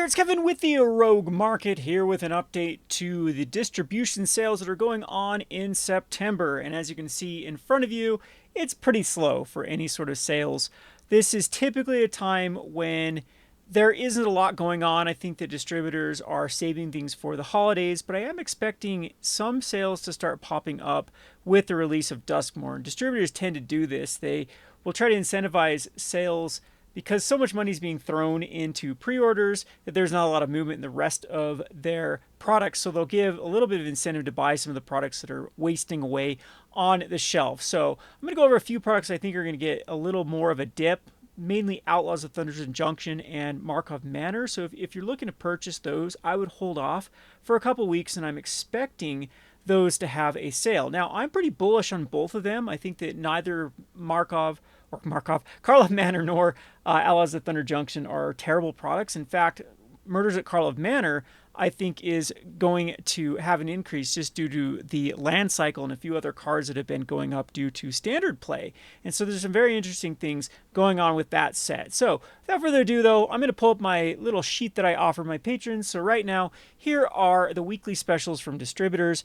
there, it's Kevin with the Rogue Market here with an update to the distribution sales that are going on in September. And as you can see in front of you, it's pretty slow for any sort of sales. This is typically a time when there isn't a lot going on. I think that distributors are saving things for the holidays, but I am expecting some sales to start popping up with the release of Duskmorn. Distributors tend to do this. They will try to incentivize sales because so much money is being thrown into pre-orders that there's not a lot of movement in the rest of their products. So they'll give a little bit of incentive to buy some of the products that are wasting away on the shelf. So I'm going to go over a few products I think are going to get a little more of a dip, mainly Outlaws of Thunder's Injunction and Markov Manor. So if you're looking to purchase those, I would hold off for a couple weeks, and I'm expecting those to have a sale. Now, I'm pretty bullish on both of them. I think that neither Karlov Manor nor Outlaws of Thunder Junction are terrible products. In fact, Murders at Karlov Manor, I think, is going to have an increase just due to the land cycle and a few other cards that have been going up due to standard play. And so there's some very interesting things going on with that set. So without further ado, though, I'm going to pull up my little sheet that I offer my patrons. So right now, here are the weekly specials from distributors.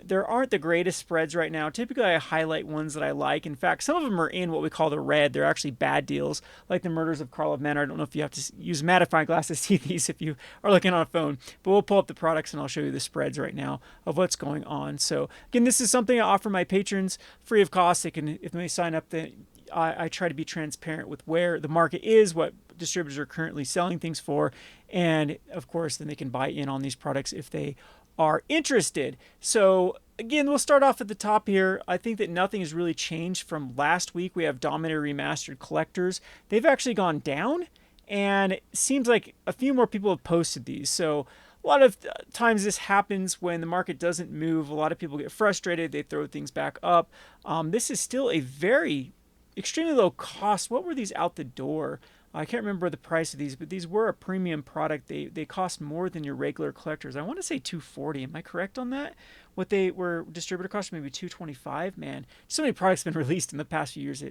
There aren't the greatest spreads right now. Typically, I highlight ones that I like. In fact, some of them are in what we call the red. They're actually bad deals, like the Murders of Karlov Manor. I don't know if you have to use a magnifying glass to see these if you are looking on a phone. But we'll pull up the products and I'll show you the spreads right now of what's going on. So again, this is something I offer my patrons free of cost. They can, if they sign up, I try to be transparent with where the market is, what distributors are currently selling things for, and of course, then they can buy in on these products if they are interested. So again, we'll start off at the top here. I think that nothing has really changed from last week. We have Dominator Remastered Collectors. They've actually gone down, and it seems like a few more people have posted these. So a lot of times this happens when the market doesn't move. A lot of people get frustrated. They throw things back up. This is still a very extremely low cost. What were these out the door? I can't remember the price of these, but these were a premium product. They cost more than your regular collectors. I want to say $240. Am I correct on that? What they were distributor cost, maybe $225. Man, so many products have been released in the past few years.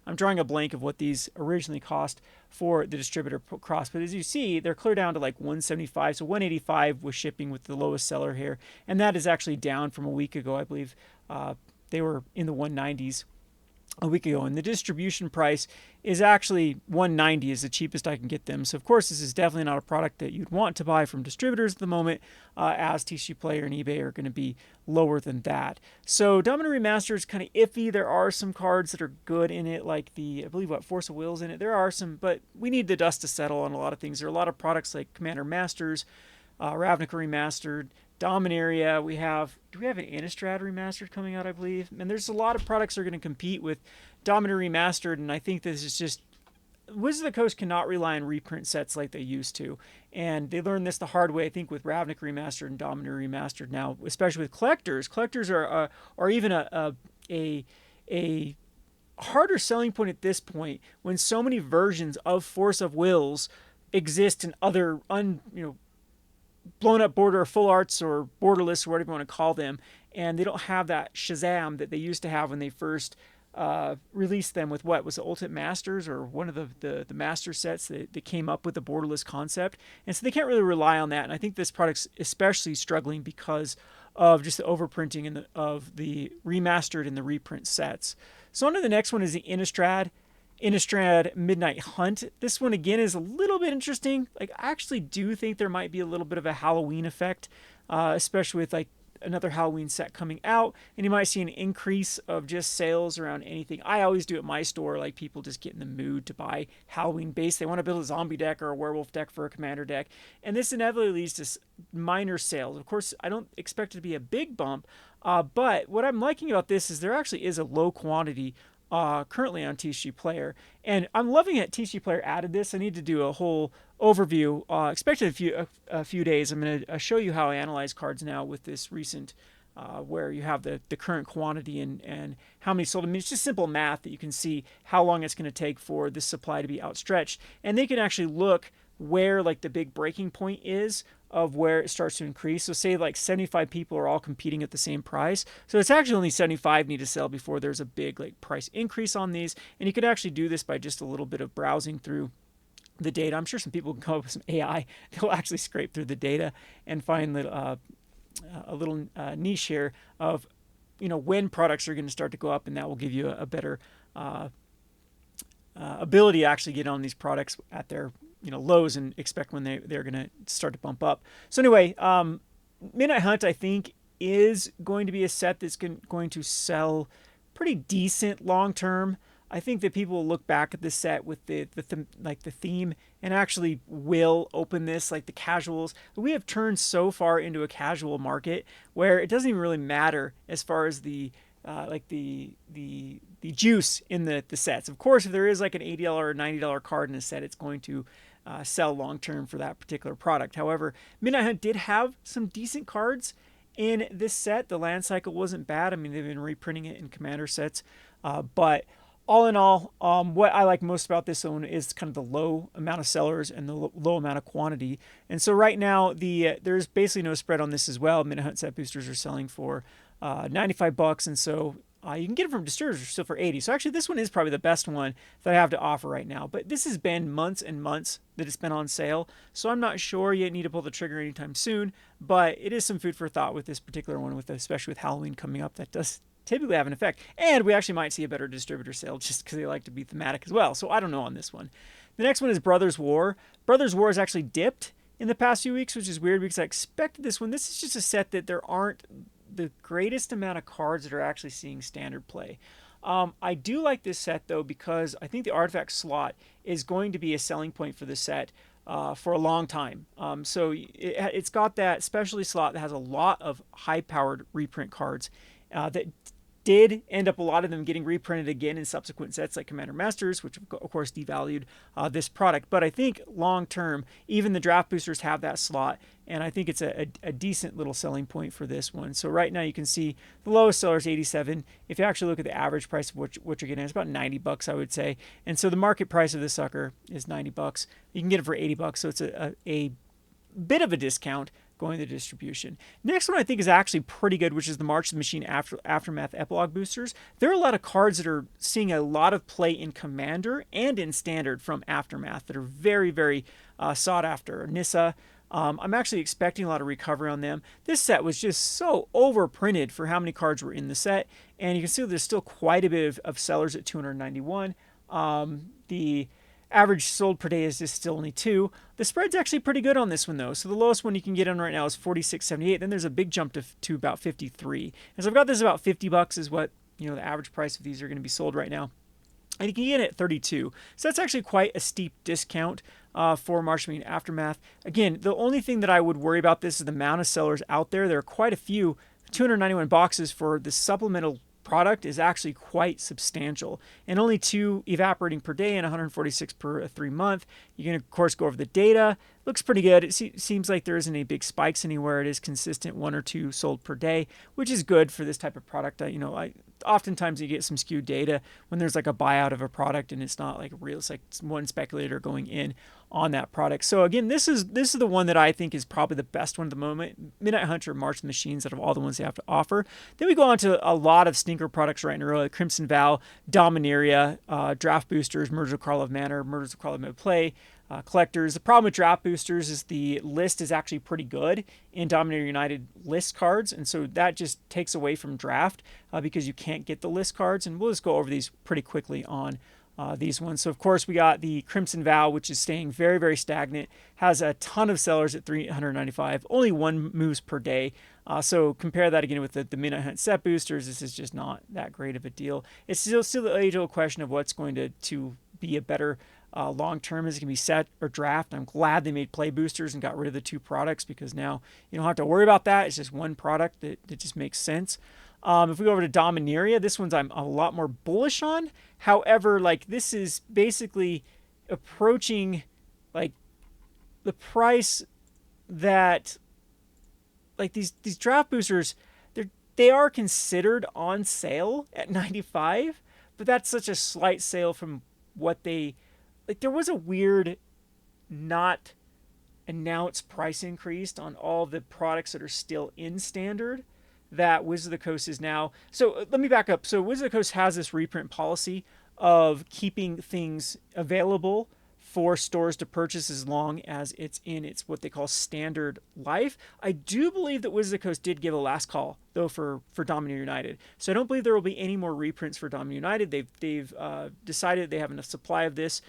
I'm drawing a blank of what these originally cost for the distributor cost. But as you see, they're clear down to like $175. So $185 was shipping with the lowest seller here, and that is actually down from a week ago. I believe they were in the $190s a week ago, and the distribution price is actually $190 is the cheapest I can get them. So of course this is definitely not a product that you'd want to buy from distributors at the moment, as TCG Player and eBay are going to be lower than that. So Dominator Remastered is kind of iffy. There are some cards that are good in it, like I believe Force of Will's in it. There are some, but we need the dust to settle on a lot of things. There are a lot of products like Commander Masters, Ravnica Remastered, Dominaria. Do we have an Innistrad Remastered coming out, I believe? And there's a lot of products that are going to compete with Dominator Remastered, and I think this is just, Wizards of the Coast cannot rely on reprint sets like they used to, and they learned this the hard way, I think, with Ravnica Remastered and Dominator Remastered now, especially with collectors. Collectors are even a harder selling point at this point when so many versions of Force of Wills exist in other blown up border or full arts or borderless or whatever you want to call them, and they don't have that Shazam that they used to have when they first released them with what was the Ultimate Masters or one of the master sets that came up with the borderless concept. And so they can't really rely on that, and I think this product's especially struggling because of just the overprinting of the remastered and the reprint sets. So on to the next one is the Innistrad Midnight Hunt. This one again is a little bit interesting. Like, I actually do think there might be a little bit of a Halloween effect, especially with like another Halloween set coming out, and you might see an increase of just sales around anything. I always do at my store, like people just get in the mood to buy Halloween base. They want to build a zombie deck or a werewolf deck for a commander deck, and this inevitably leads to minor sales. Of course, I don't expect it to be a big bump, but what I'm liking about this is there actually is a low quantity currently on TCG Player, and I'm loving it. TCG Player added this. I need to do a whole overview. Expected a few days. I'm going to show you how I analyze cards now with this recent, where you have the current quantity and how many sold. I mean, it's just simple math that you can see how long it's going to take for this supply to be outstretched, and they can actually look where like the big breaking point is of where it starts to increase. So say like 75 people are all competing at the same price. So it's actually only 75 need to sell before there's a big like price increase on these. And you could actually do this by just a little bit of browsing through the data. I'm sure some people can come up with some AI that will actually scrape through the data and find a little niche here of when products are going to start to go up, and that will give you a better ability to actually get on these products at their lows and expect when they're going to start to bump up. So anyway, Midnight Hunt I think is going to be a set that's going to sell pretty decent long term. I think that people will look back at this set with the theme and actually will open this like the casuals. We have turned so far into a casual market where it doesn't even really matter as far as the juice in the sets. Of course, if there is like an $80 or $90 card in a set, it's going to sell long term for that particular product. However, Midnight Hunt did have some decent cards in this set. The land cycle wasn't bad. I mean, they've been reprinting it in Commander sets, but all in all, what I like most about this one is kind of the low amount of sellers and the low amount of quantity. And so right now, there's basically no spread on this as well. Midnight Hunt set boosters are selling for $95, and so you can get them from distributors still for $80. So actually, this one is probably the best one that I have to offer right now. But this has been months and months that it's been on sale, so I'm not sure you need to pull the trigger anytime soon. But it is some food for thought with this particular one, especially with Halloween coming up. That does typically have an effect, and we actually might see a better distributor sale just because they like to be thematic as well. So I don't know on this one. The next one is Brothers War. Brothers War has actually dipped in the past few weeks, which is weird because I expected this one. This is just a set that there aren't the greatest amount of cards that are actually seeing standard play. I do like this set though because I think the artifact slot is going to be a selling point for this set for a long time. So it's got that specialty slot that has a lot of high-powered reprint cards that did end up a lot of them getting reprinted again in subsequent sets like Commander Masters, which of course devalued this product. But I think long term, even the draft boosters have that slot, and I think it's a decent little selling point for this one. So right now you can see the lowest seller is 87. If you actually look at the average price of what you're getting, it's about $90, I would say. And so the market price of this sucker is $90. You can get it for $80, so it's a bit of a discount going to distribution. Next one I think is actually pretty good, which is the March of the Machine Aftermath Epilogue boosters. There are a lot of cards that are seeing a lot of play in Commander and in Standard from Aftermath that are very, very sought after. Nissa, I'm actually expecting a lot of recovery on them. This set was just so overprinted for how many cards were in the set, and you can see there's still quite a bit of sellers at 291. The average sold per day is just still only 2. The spread's actually pretty good on this one though. So the lowest one you can get on right now is 46.78. Then there's a big jump to about 53. And so I've got this about $50 is what the average price of these are going to be sold right now. And you can get it at 32. So that's actually quite a steep discount for March of the Machine Aftermath. Again, the only thing that I would worry about this is the amount of sellers out there. There are quite a few. 291 boxes for the supplemental product is actually quite substantial, and only 2 evaporating per day and 146 per 3 month. You can of course go over the data. Looks pretty good. It seems like there isn't any big spikes anywhere. It is consistent, 1 or 2 sold per day, which is good for this type of product. Oftentimes you get some skewed data when there's like a buyout of a product and it's not like real. It's like one speculator going in on that product. So again, this is the one that I think is probably the best one at the moment. Midnight Hunter, March of the Machines, out of all the ones they have to offer. Then we go on to a lot of stinker products right in a row: Crimson Vow, Dominaria, draft boosters, Murders of Karlov Manor, Murders of Karlov Play, collectors. The problem with draft boosters is the list is actually pretty good in Dominator United list cards, and so that just takes away from draft because you can't get the list cards. And we'll just go over these pretty quickly on these ones. So of course we got the Crimson Vow, which is staying very, very stagnant, has a ton of sellers at 395, only 1 moves per day. So compare that again with the Midnight Hunt set boosters. This is just not that great of a deal. It's still the age-old question of what's going to be a better long term. Is it going to be set or draft? I'm glad they made play boosters and got rid of the 2 products, because now you don't have to worry about that. It's just one product that just makes sense. If we go over to Dominaria, this one's I'm a lot more bullish on. However, this is basically approaching the price that these draft boosters, they are considered on sale at 95, but that's such a slight sale from what they there was a weird not announced price increase on all the products that are still in standard that Wizards of the Coast is now. So let me back up. So Wizards of the Coast has this reprint policy of keeping things available for stores to purchase as long as it's in its what they call standard life. I do believe that Wizards of the Coast did give a last call though for Domino United, so I don't believe there will be any more reprints for Domino United. They've decided they have enough supply of this.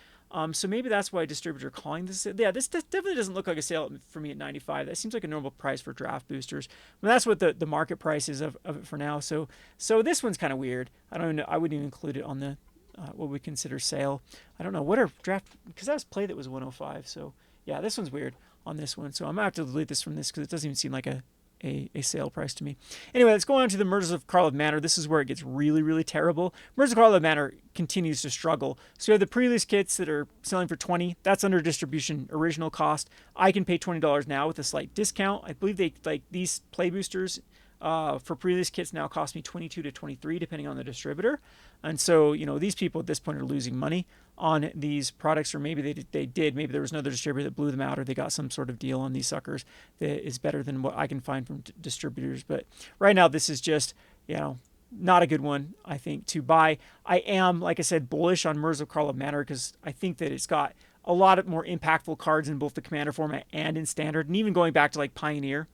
So maybe that's why distributors are calling this. Yeah, this definitely doesn't look like a sale for me at 95. That seems like a normal price for draft boosters. But that's what the market price is of it for now. So this one's kind of weird. I don't know. I wouldn't even include it on the what we consider sale. I don't know what our draft, because that was play that was 105. So yeah, this one's weird on this one. So I'm gonna have to delete this from this because it doesn't even seem like a sale price to me. Anyway, let's go on to the Murders of Karlov Manor. This is where it gets really, really terrible. Murders of Karlov Manor continues to struggle. So you have the pre-release kits that are selling for $20. That's under distribution original cost. I can pay $20 now with a slight discount. I believe they like these play boosters for pre-release kits now cost me $22 to $23 depending on the distributor. And so, these people at this point are losing money on these products, or maybe they did. Maybe there was another distributor that blew them out, or they got some sort of deal on these suckers that is better than what I can find from distributors. But right now, this is just, not a good one, I think, to buy. I am, like I said, bullish on Murders of Karlov Manor because I think that it's got a lot of more impactful cards in both the Commander format and in Standard, and even going back to like Pioneer.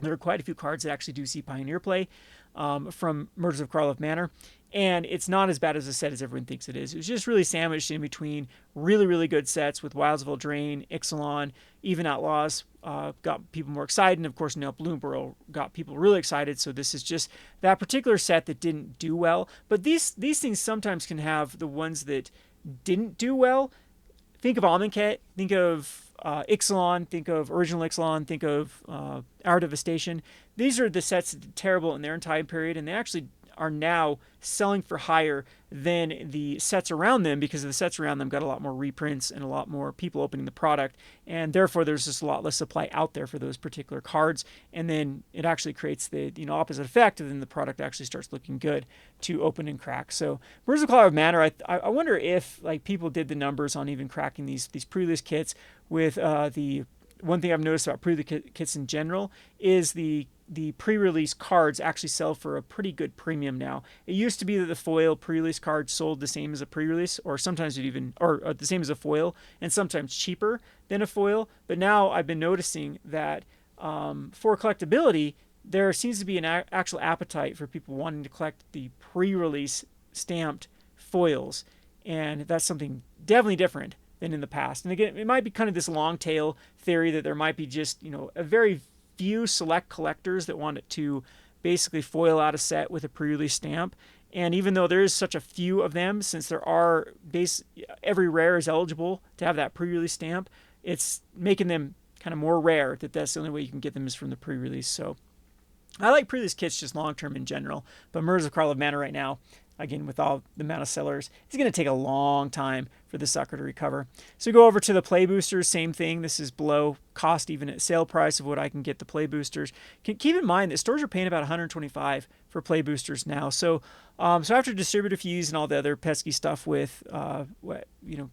There are quite a few cards that actually do see Pioneer play from Murders of Karlov Manor. And it's not as bad as a set as everyone thinks it is. It was just really sandwiched in between really, really good sets with Wilds of Eldraine, Ixalan, even Outlaws got people more excited. And of course, now Bloomburrow got people really excited. So this is just that particular set that didn't do well. But these things sometimes can have the ones that didn't do well. Think of Amonkhet, think of Ixalan, think of Original Ixalan, think of Our Devastation. These are the sets that did terrible in their time period, and they actually are now selling for higher than the sets around them because the sets around them got a lot more reprints and a lot more people opening the product, and therefore there's just a lot less supply out there for those particular cards, and then it actually creates the opposite effect, and then the product actually starts looking good to open and crack. So Murders of Karlov Manor, I wonder if like people did the numbers on even cracking these pre-release kits with the one thing I've noticed about pre-release kits in general is the pre-release cards actually sell for a pretty good premium now. It used to be that the foil pre-release card sold the same as a pre-release, or sometimes or the same as a foil, and sometimes cheaper than a foil. But now I've been noticing that for collectability, there seems to be an actual appetite for people wanting to collect the pre-release stamped foils, and that's something definitely different than in the past. And again, it might be kind of this long tail theory that there might be just a very few select collectors that want it to basically foil out a set with a pre-release stamp. And even though there is such a few of them, since there are every rare is eligible to have that pre-release stamp, it's making them kind of more rare that's the only way you can get them is from the pre-release. So I like pre-release kits just long-term in general, but Murders of Karlov Manor right now, again, with all the amount of sellers, it's going to take a long time for the sucker to recover. So go over to the play boosters, same thing. This is below cost, even at sale price of what I can get the play boosters. Keep in mind that stores are paying about $125 for play boosters now. So after distributor fees and all the other pesky stuff with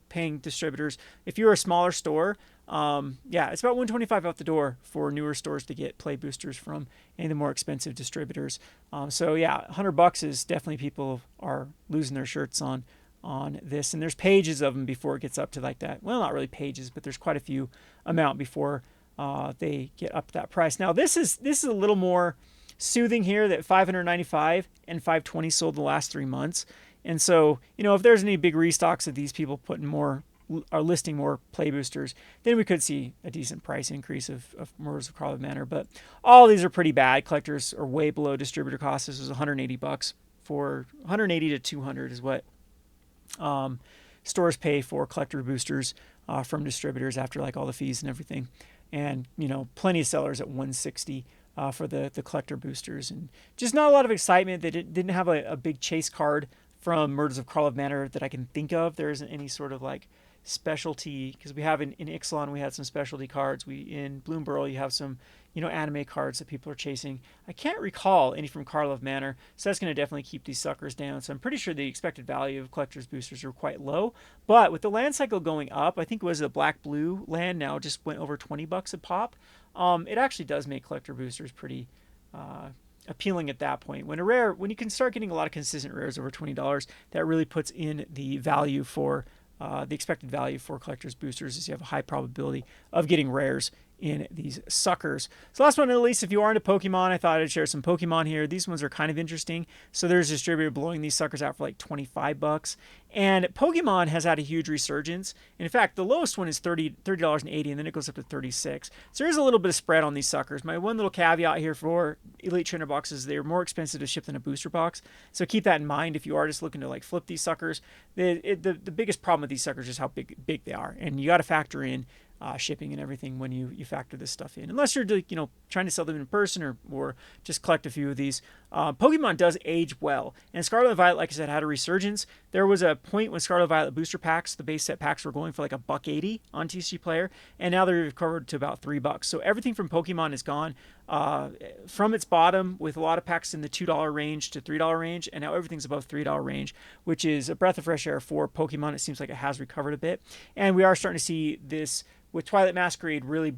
paying distributors, if you're a smaller store, it's about $125 out the door for newer stores to get play boosters from any of the more expensive distributors. $100 is definitely people are losing their shirts on this, and there's pages of them before it gets up to like that. Well, not really pages, but there's quite a few amount before they get up to that price. Now this is a little more soothing here that $595 and $520 sold the last 3 months, and so if there's any big restocks of these people are listing more play boosters, then we could see a decent price increase of Murders of Karlov Manor. But all these are pretty bad. Collectors are way below distributor costs. This is $180 for $180 to $200 is what stores pay for collector boosters from distributors after like all the fees and everything. And plenty of sellers at $160 for the collector boosters, and just not a lot of excitement. They didn't have a big chase card from Murders of Karlov Manor that I can think of. There isn't any sort of like specialty, because we have in Ixalan we had some specialty cards. In Bloomburrow you have some anime cards that people are chasing. I can't recall any from Karlov Manor, so that's going to definitely keep these suckers down. So I'm pretty sure the expected value of collectors boosters are quite low, but with the land cycle going up, I think it was a black blue land now just went over $20 a pop. It actually does make collector boosters pretty appealing at that point. When you can start getting a lot of consistent rares over $20, that really puts in the value for the expected value for collector's boosters is you have a high probability of getting rares in these suckers. So last but not least, if you are into Pokemon, I thought I'd share some Pokemon here. These ones are kind of interesting. So there's a distributor blowing these suckers out for like 25 bucks. And Pokemon has had a huge resurgence. In fact, the lowest one is $30.80, and then it goes up to 36. So there's a little bit of spread on these suckers. My one little caveat here for Elite Trainer boxes, they're more expensive to ship than a booster box. So keep that in mind if you are just looking to like flip these suckers. The biggest problem with these suckers is how big they are. And you got to factor in shipping and everything when you factor this stuff in. Unless you're trying to sell them in person or just collect a few of these. Pokemon does age well. And Scarlet and Violet, like I said, had a resurgence. There was a point when Scarlet and Violet booster packs, the base set packs, were going for like $1.80 on TCG Player, and now they're recovered to about $3. So everything from Pokemon is gone from its bottom, with a lot of packs in the $2 range to $3 range, and now everything's above $3 range, which is a breath of fresh air for Pokemon. It seems like it has recovered a bit, and we are starting to see this with Twilight Masquerade really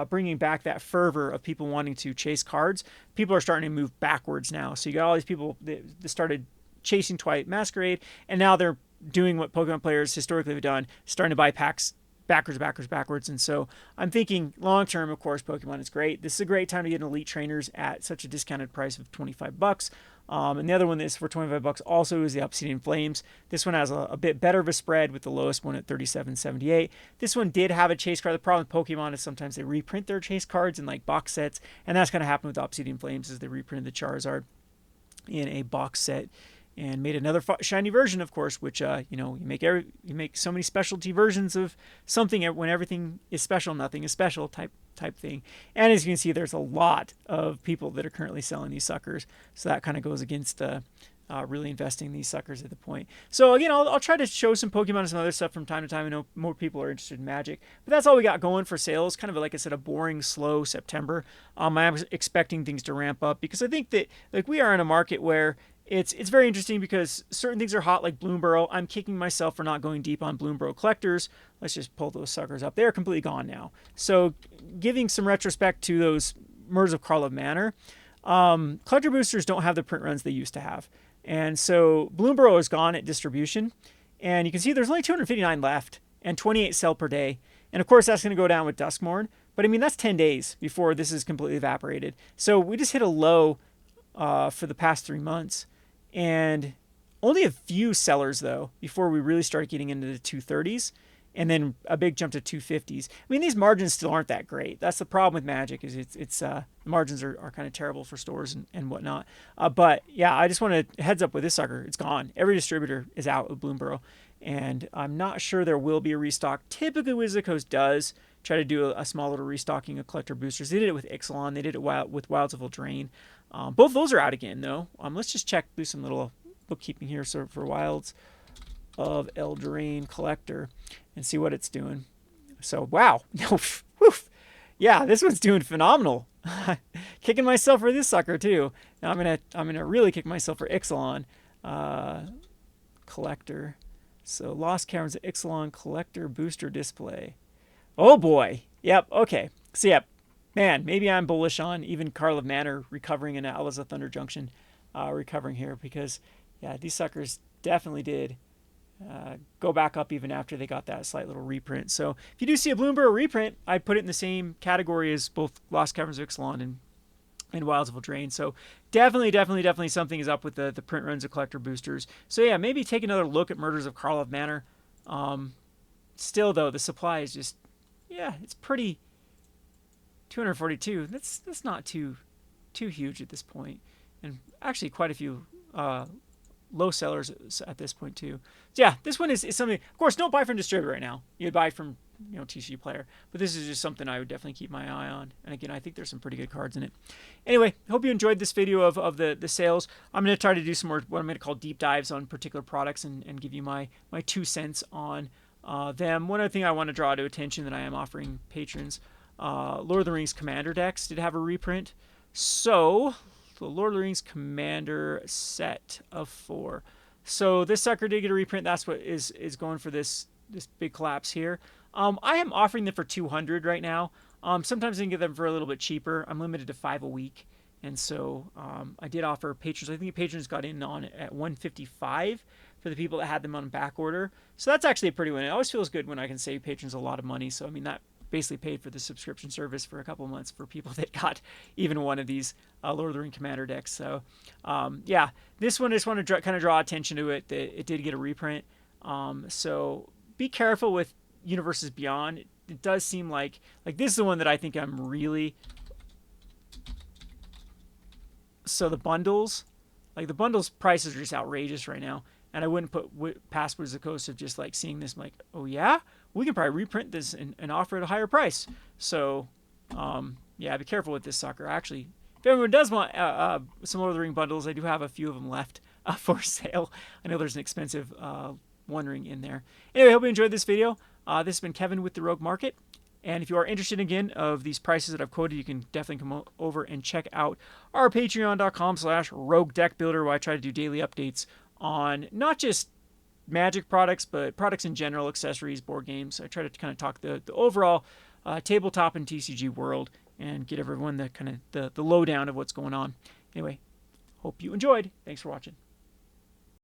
bringing back that fervor of people wanting to chase cards. People are starting to move backwards now. So you got all these people that started chasing Twilight Masquerade, and now they're doing what Pokemon players historically have done, starting to buy packs backwards. And so I'm thinking long term, of course, Pokemon is great. This is a great time to get Elite Trainers at such a discounted price of 25 bucks. And the other one is for 25 bucks also is the Obsidian Flames. This one has a bit better of a spread, with the lowest one at 37.78. This one did have a chase card. The problem with Pokemon is sometimes they reprint their chase cards in like box sets, and that's going to happen with Obsidian Flames, as they reprinted the Charizard in a box set and made another shiny version, of course, which you make so many specialty versions of something. When everything is special, nothing is special type thing. And as you can see, there's a lot of people that are currently selling these suckers, so that kind of goes against really investing in these suckers at the point. So again, I'll try to show some Pokemon and some other stuff from time to time. I know more people are interested in Magic, but that's all we got going for sales. Kind of, like I said, a boring, slow September. I'm expecting things to ramp up, because I think that we are in a market where it's very interesting, because certain things are hot, like Bloomborough. I'm kicking myself for not going deep on Bloomborough collectors. Let's just pull those suckers up. They're completely gone now. So giving some retrospect to those Murders of Karlov Manor, collector boosters don't have the print runs they used to have. And so Bloomborough is gone at distribution. And you can see there's only 259 left and 28 sell per day. And of course, that's going to go down with Duskmorn. But I mean, that's 10 days before this is completely evaporated. So we just hit a low for the past 3 months. And only a few sellers, though, before we really start getting into the 230s, and then a big jump to 250s. I mean, these margins still aren't that great. That's the problem with Magic, is the margins are kind of terrible for stores and whatnot. But yeah, I just want to heads up with this sucker. It's gone. Every distributor is out with Bloomborough, and I'm not sure there will be a restock. Typically, Wizard of the Coast does try to do a small little restocking of collector boosters. They did it with Ixalan. They did it with Wilds of Eldraine. Both of those are out again, though. Let's just do some little bookkeeping here for Wilds of Eldraine Collector and see what it's doing. So, wow. Yeah, this one's doing phenomenal. Kicking myself for this sucker, too. Now I'm gonna really kick myself for Ixalan Collector. So, Lost Caverns of Ixalan Collector Booster Display. Oh, boy. Yep, okay. So, yep. Man, maybe I'm bullish on even Karlov Manor recovering and Atlas of Thunder Junction recovering here, because, yeah, these suckers definitely did go back up even after they got that slight little reprint. So if you do see a Bloomborough reprint, I'd put it in the same category as both Lost Caverns of Ixalan and Wilds of Eldraine. So definitely something is up with the print runs of collector boosters. So yeah, maybe take another look at Murders of Karlov Manor. Still, though, the supply is just, yeah, it's pretty... 242. That's not too huge at this point, and actually quite a few low sellers at this point too. So yeah, this one is something. Of course, don't buy from distributor right now. You'd buy from TCG Player, but this is just something I would definitely keep my eye on. And again, I think there's some pretty good cards in it. Anyway, hope you enjoyed this video of the sales. I'm going to try to do some more what I'm going to call deep dives on particular products and give you my 2 cents on them. One other thing I want to draw to attention that I am offering patrons. Lord of the Rings Commander decks did have a reprint. So, the Lord of the Rings Commander set of 4. So, this sucker did get a reprint. That's what is going for this big collapse here. I am offering them for 200 right now. Sometimes I can get them for a little bit cheaper. I'm limited to 5 a week. And so I did offer patrons. I think patrons got in on at 155 for the people that had them on back order. So that's actually a pretty win. It always feels good when I can save patrons a lot of money. So I mean that basically paid for the subscription service for a couple of months for people that got even one of these Lord of the Ring Commander decks. So yeah, this one I just want to kind of draw attention to it that it did get a reprint. So be careful with Universes Beyond. It does seem like this is the one that I think I'm really. So the bundles, like the bundles prices are just outrageous right now, and I wouldn't put past Wizards of the Coast of just like seeing this. I'm like, oh yeah, we can probably reprint this and offer it at a higher price. So yeah, be careful with this sucker. Actually, if everyone does want some Lord of the Ring bundles, I do have a few of them left for sale. I know there's an expensive One Ring in there. Anyway, I hope you enjoyed this video. This has been Kevin with the Rogue Market. And if you are interested again of these prices that I've quoted, you can definitely come over and check out our patreon.com/rogue deck builder, where I try to do daily updates on not just Magic products, but products in general, accessories, board games. I try to kind of talk the overall tabletop and TCG world and get everyone the kind of the lowdown of what's going on. Anyway, hope you enjoyed. Thanks for watching.